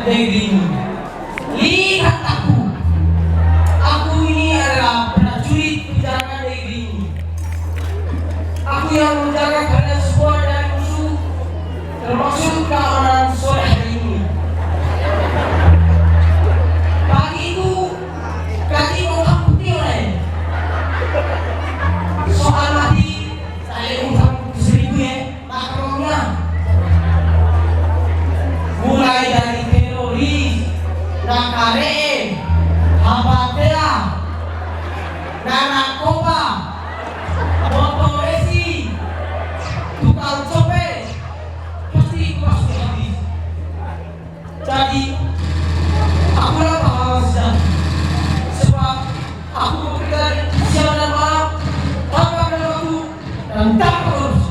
negerimu. Lihat aku ini adalah prajurit penjaga negerimu. Aku yang menjaga kalian semua dari musuh, termasuk keamanan sore hari ini. Bagiku, katimu hakti oleh. Soal mati, saya utang 1000 ya, makromnya. Mulai dari teroris, nakare, habatera, narkoba, motoresi, tukang copet, pasti masuk habis. Jadi, aku lapar saja, sebab aku bekerja siang dan malam, tanpa ada waktu dan tanpa korupsi.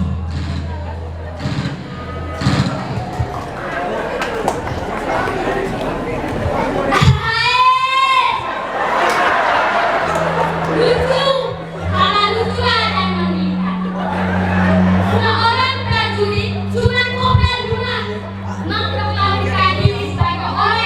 Seorang prajurit cuma ngomel bunga, memproklamasikan diri sebagai orang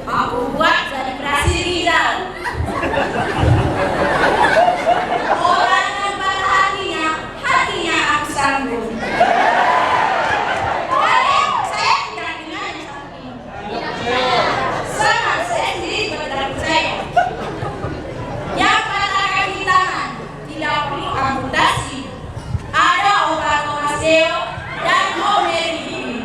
Aku buat jadi Prasi Rizal. Orang yang patah hatinya aku sambung. Kalian saya tidak dengar yang satu ini. Sangat saya sendiri tidak percaya. Yang patah kaki tangan tidak perlu amputasi. Ada obat omaseo dan homeri ini.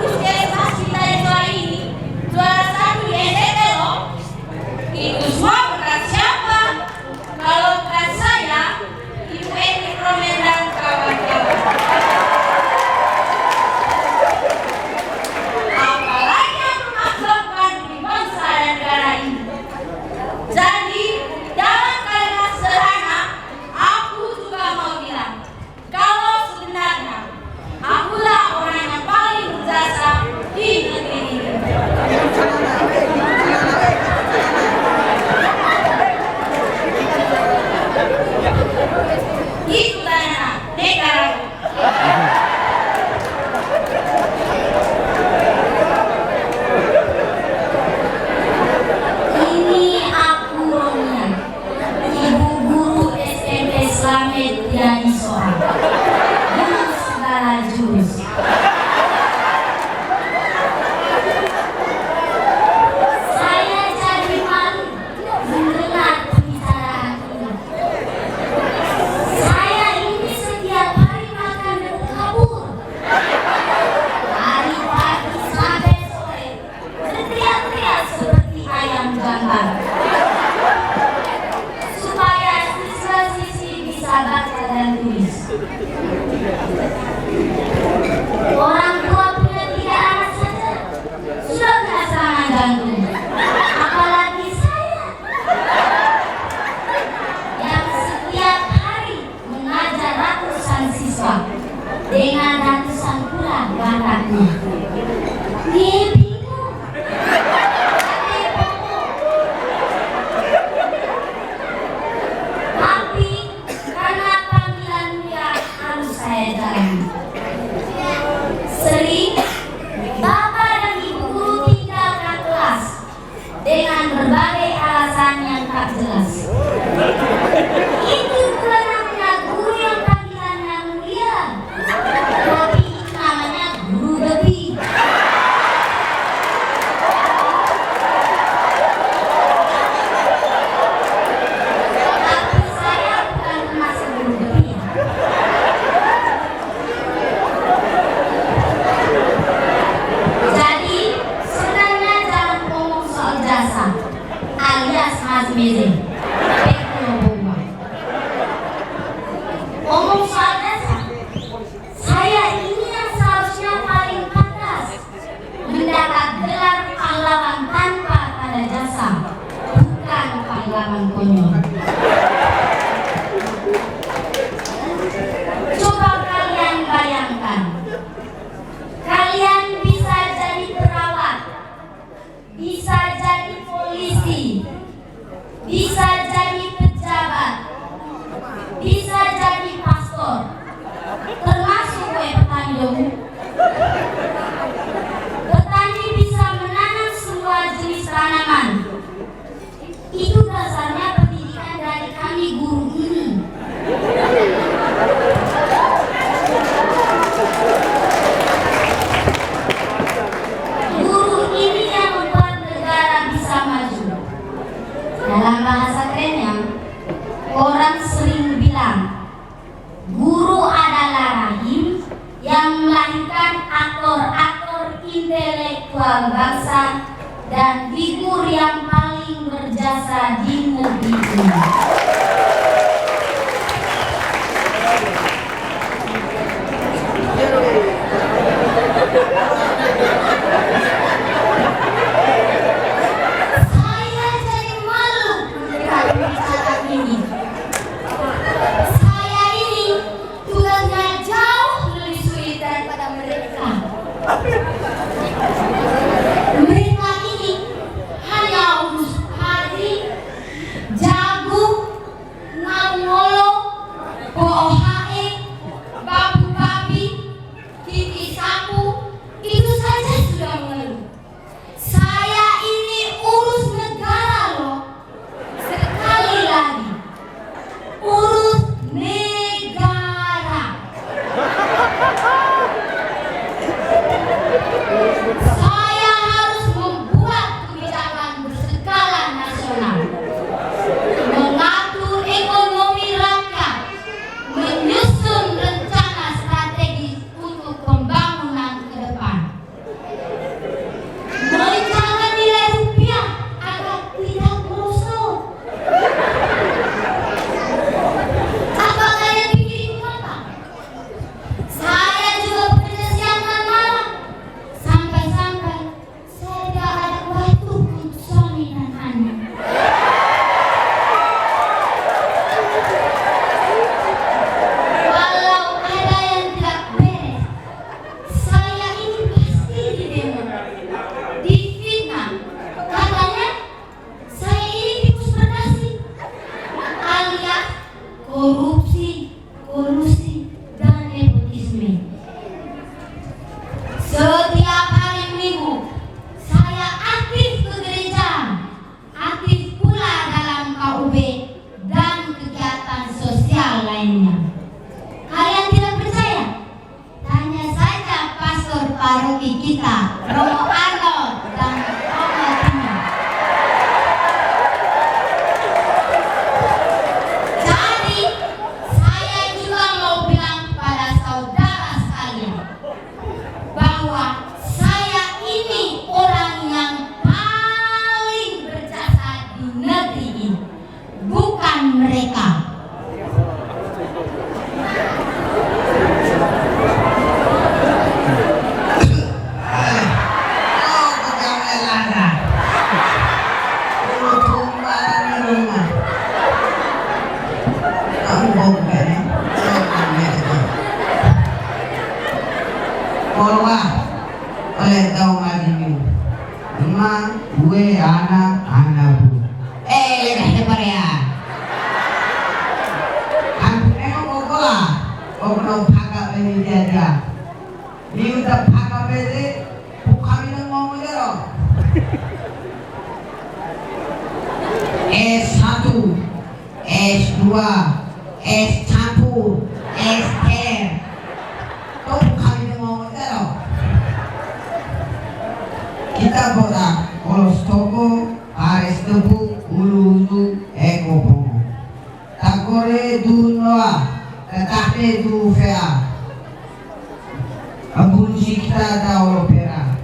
Puskesmas kita di Tua ini juara satu di NTT loh. Itu semua berkat siapa? Kalau bukan saya, Ibu Eni Romen dan kawan-kawan. Apalagi yang memaksakan di bangsa dan negara ini. Jadi, dalam kalimat sederhana, aku juga mau bilang, kalau sebenarnya akulah orang yang paling berjasa di negeri ini. Itu tanya negara. Ini aku Romina, ibu guru SMP Slamet Tiani Soha, guru segala jurus. Saya jadi malu mendengar pembicaraan ini. Saya ini setiap hari makan kabur. Dari pagi sampai sore, berteriak-teriak seperti ayam gambar. Supaya siswa-siswi bisa baca dan tulis. Orang tua punya 3 anak saja sudah kena serangan jantung. Apalagi saya yang setiap hari mengajar ratusan siswa dengan ratusan pula bakatnya. Dia bingung. Tapi karena panggilan dia harus saya jalani. Sering Bapak dan Ibu guru tinggalkan kelas dengan berbagai alasan yang tak jelas. Itu namanya guru yang panggilannya mulia, tapi namanya guru debi. Tapi saya bukan termasuk guru debi. Jadi sebenarnya jangan ngomong soal jasa alias mazmeze. Ngomong soal jasa, saya ini yang seharusnya paling pantas mendapat gelar pahlawan tanpa tanda jasa, bukan pahlawan konyol. Coba kalian bayangkan, kalian bisa jadi perawat, bisa jadi polisi, bisa jadi pejabat, bisa jadi pastor, termasuk petani dong. Petani bisa menanam semua jenis tanaman. Itu dasarnya pendidikan dari kami guru ini. Guru ini yang membuat negara bisa maju. Dalam bahasa kerennya, orang sering bilang guru adalah rahim yang melahirkan aktor-aktor intelektual bangsa dan figur yang paling berjasa di negeri ini. Saya jadi malu mendengar pembicaraan ini. Saya ini tugasnya jauh lebih sulit daripada mereka. Mereka ini hanya urus hari, jagung, ngawolo, bohae, babu babi, titi Saya harus membuat kebijakan berskala nasional, mengatur ekonomi rakyat, menyusun rencana strategis untuk pembangunan ke depan, menjaga nilai rupiah agar tidak merosot. Apa kalian pikir itu apa? Saya juga bekerja siang dan malam, sampai-sampai saya tidak ada waktu untuk suami dan anak. Kalau ada yang tidak beres, saya ini pasti didemo, difitnah. Katanya saya ini tikus berdasi, alias korupsi, kolusi, dan nepotisme. Setiap hari Minggu saya aktif ke gereja, aktif pula dalam KUB dan kegiatan sosial lainnya. Kalian tidak percaya? Tanya saja pastor paroki kita, Romo Arnold dan Romo Timo. Jadi, saya juga mau bilang kepada saudara sekalian bahwa saya ini orang yang paling berjasa di negeri ini, bukan mereka. Oh, kejauhan lada. Dulu tumbalan di rumah. Ambong kan ya? Korwa, oleh tahu maju. Emang gue anak bu. Lekas tebar ya. Aku kokola, kokola pakai ini dia. Ni udah pakai bede, bukan yang mau jero. S1, S2, S campur, S ter. Tuh bukan yang mau jero. Kita borak, kolos toko, ares tebu, ulu, ekopo. Takore du noa, tetahne du fea. Abun kita daul pera.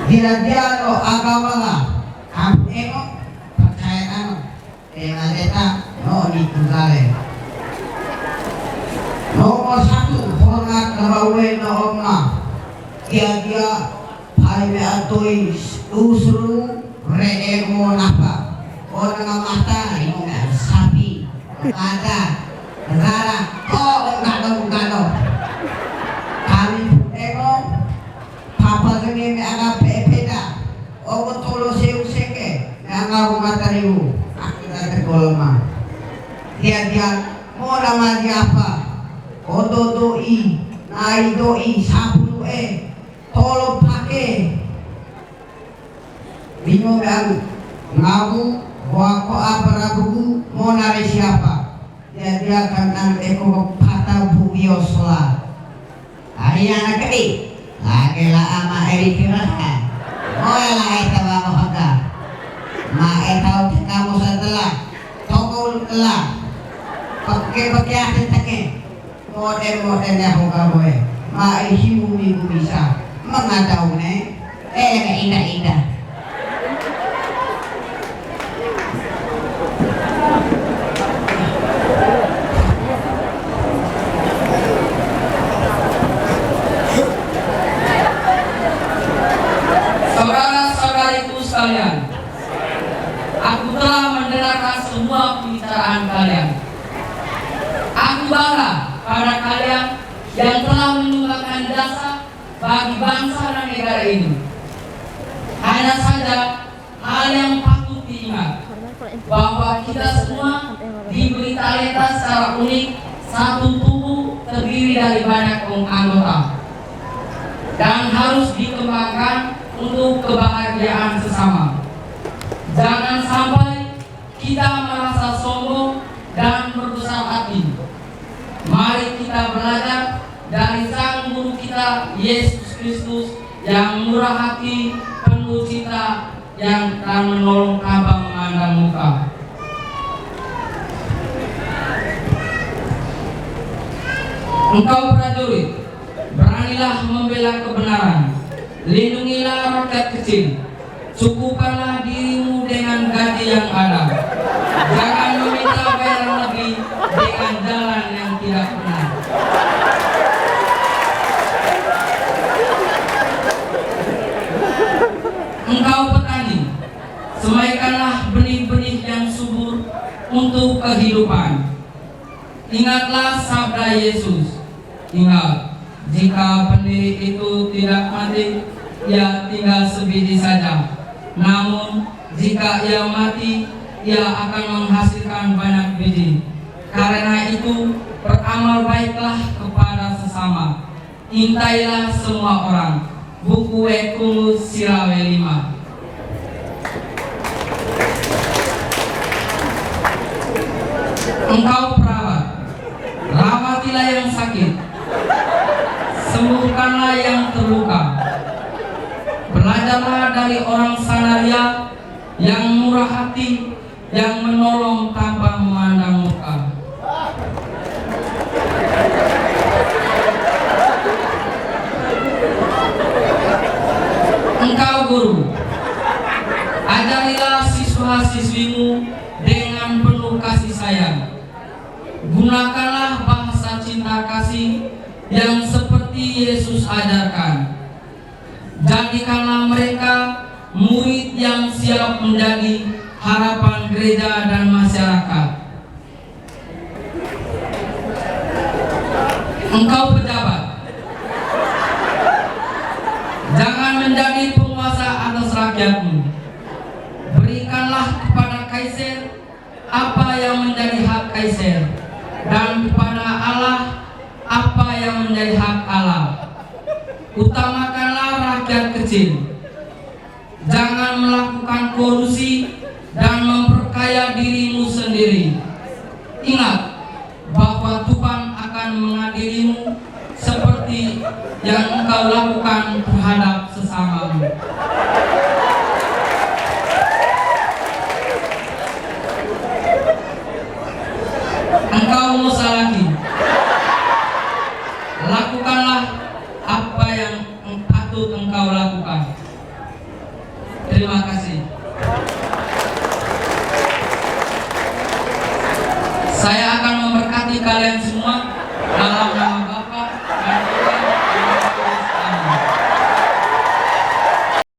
Dia lo agama lah. Kamu engok percaya kamu. Dengan deta no ni tunggale. Nomor 1 hormat kebawe no omna. Dia paime atoi usru reego napa. Orang mata ini sapi. Ada negara. Oh, enggak. Kami tengok papa gini agak pepeda. Oh, betul seke. Enggak rumah tariu. Akhirnya tergolong. Dia mau nama siapa? Odo doi, nai doi, 10 tolong pakai. Bingung aku. Ngaku, wako apa ragu mau nari siapa? Dia akan eko patah bubiosla. Hari anak kedi, lagi lah ama eri kirahan. Oh lah eta bawa hoga. Ma eta kamu setelah toko telah. Pakai akhir take. Modern ya hoga boy. Ma isi bumi bisa. Mengadau ne. Indah. Saudara-saudariku sekalian, aku telah mendengarkan semua pembicaraan kalian. Aku bangga pada kalian yang telah menyumbangkan jasa bagi bangsa dan negara ini. Hanya saja hal yang patut diingat bahwa kita semua diberi talenta secara unik. Satu tubuh terdiri dari banyak anggota dan harus dikembangkan untuk kebahagiaan sesama. Jangan sampai kita merasa sombong dan berbesar hati. Mari kita belajar dari Sang Guru kita Yesus Kristus yang murah hati, penuh cinta, yang akan menolong tanpa memandang muka. Engkau prajurit, beranilah membela kebenaran, lindungilah rakyat kecil, cukupkanlah dirimu dengan gaji yang ada. Jangan meminta bayaran lebih dengan jalan yang tidak benar. Engkau petani, semaikanlah benih-benih yang subur untuk kehidupan. Ingatlah sabda Yesus. Ingat, jika benih itu tidak mati, ia tinggal sebiji saja. Namun, jika ia mati, ia akan menghasilkan banyak biji. Karena itu, beramal baiklah kepada sesama. Intailah semua orang. Buku Ekulu Sirawe 5. Engkau perawat, rawatilah yang sakit, sembuhkanlah yang terluka. Belajarlah dari orang Samaria yang murah hati, yang menolong tanpa memandang muka. Engkau guru, ajarilah siswa-siswimu dengan penuh kasih sayang. Gunakanlah bahasa cinta kasih yang seperti Yesus ajarkan. Jadikanlah mereka murid yang siap menjadi harapan gereja dan masyarakat. Engkau pejabat, jangan menjadi penguasa atas rakyatmu. Berikanlah kepada kaisar apa yang menjadi hak kaisar, dan kepada Allah apa yang menjadi hak Allah. Utamakanlah rakyat kecil. Jangan melakukan korupsi dan memperkaya dirimu sendiri. Ingat bahwa Tuhan akan mengadilimu seperti yang engkau lakukan terhadap sesamamu. Engkau Musa lagi, lakukanlah apa yang patut engkau lakukan. Terima kasih. Saya akan memberkati kalian semua dalam